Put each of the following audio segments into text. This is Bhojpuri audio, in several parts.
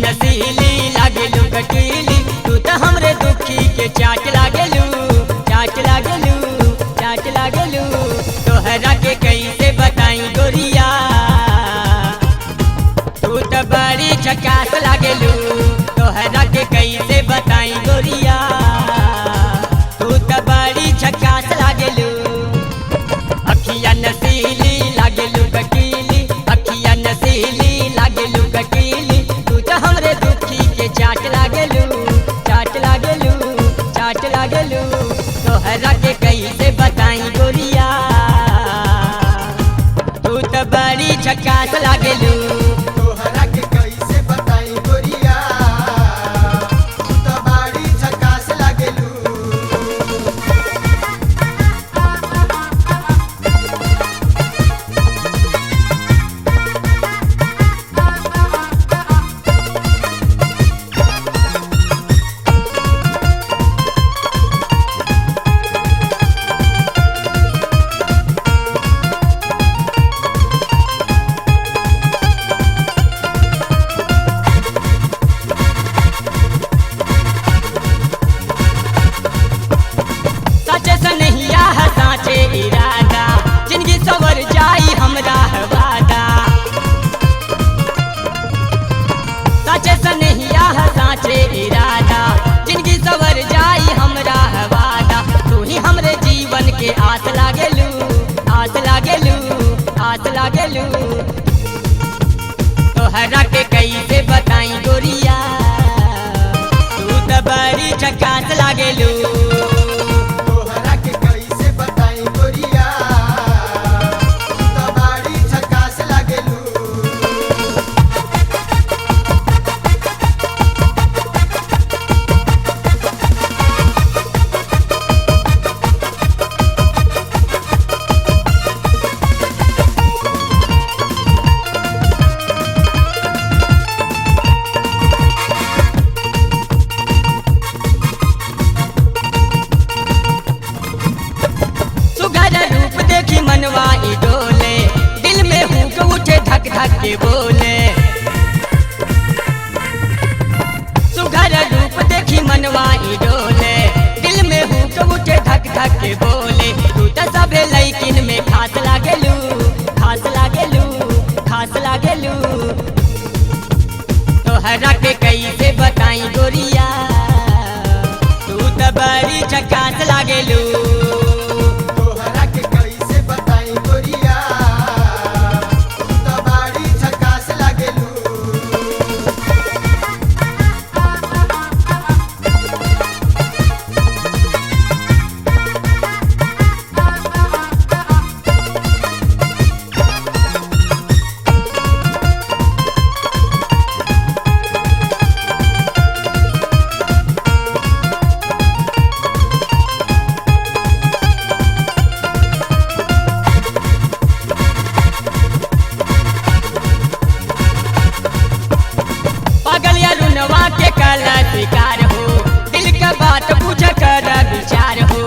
नसीली लागेलू कटीली, तू तो हमरे दुखी के चाट लागेलू, चाट लागेलू, चाट लागेलू। तोहरा के कैसे बताई गोरिया, तू तो बड़ी झकास लागेलू। तोहरा के कैसे बताई गोरिया, तू तो बड़ी झकास लागेलू। अखिया नसीली लागेलू कटीली, अखिया नसीली लागेलू कटीली, तू तो हमरे दुखी के चाट लागेलू, चाट लागेलू, चाट लागेलू। तोहरा के कैसे बताई गोरिया, तू तो बड़ी झकास लागेलू। तोहरा के कैसे बताई गोरिया, तू तो बड़ी झकास लागेलू। सचे सनहिया है साचे इरादा, जिंदगी सवर जाई हमरा है वादा। सचे सनहिया है साचे इरादा, जिंदगी सवर जाई हमरा है वादा। तू ही हमरे जीवन के आस लागेलू, आस लागेलू, आस लागेलू। तोहरा के कैसे बताई गोरिया, तू तो बड़ी झकास लागेलू। तोहरा के कैसे बताई गोरिया, तू तो बड़ी झकास लागेलू। सुघर रूप देखी मनवा ई डोले, दिल में हुक उठे धक धक के बोले। सुघर रूप देखी मनवा ई डोले, दिल में हुक उठे धक धक के बोले। तू तो सबे लैकिन में खास लागेलू, खास लागेलू, खास लागेलू। तोहरा के कैसे बताई गोरिया, तू तो बड़ी झकास लागेलू। तोहरा के कैसे बताई गोरिया, तू तो बड़ी झकास लागेलू। पागल या रुनवा के काला शिकार हो, दिल का बात पूछ कर विचार हो।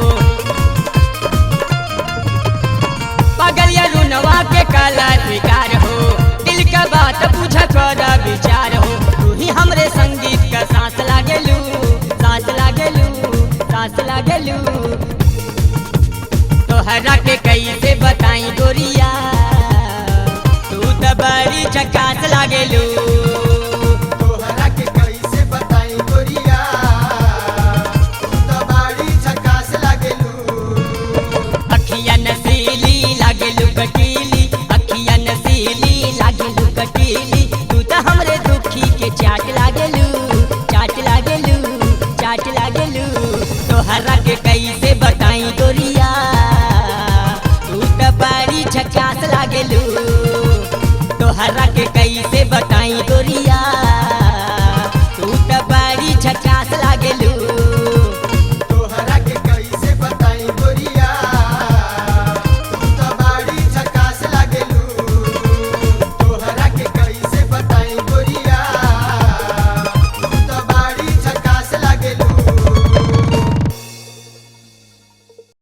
पागल या रुनवा के काला शिकार हो, दिल का बात पूछ कर विचार हो। तू ही हमरे संगीत का सांस लागेलू, सांस लागेलू, सांस लागेलू। तोहरा के कैसे बताई गोरिया, तू तो बड़ी झकास लागेलू। तोहरा के कैसे बताई गोरिया, तू तो बड़ी झकास लागेलू। अखिया नसीली लागेलू कटीली, अखिया नसीली लागेलू कटीली, तू तो हमरे दुखी के चाट लागेलू, चाट लागेलू, चाट लागेलू। तोहरा के कैसे बताई गोरिया, तू तो बड़ी झकास लागेलू। तोहरा के कैसे बताई गोरिया,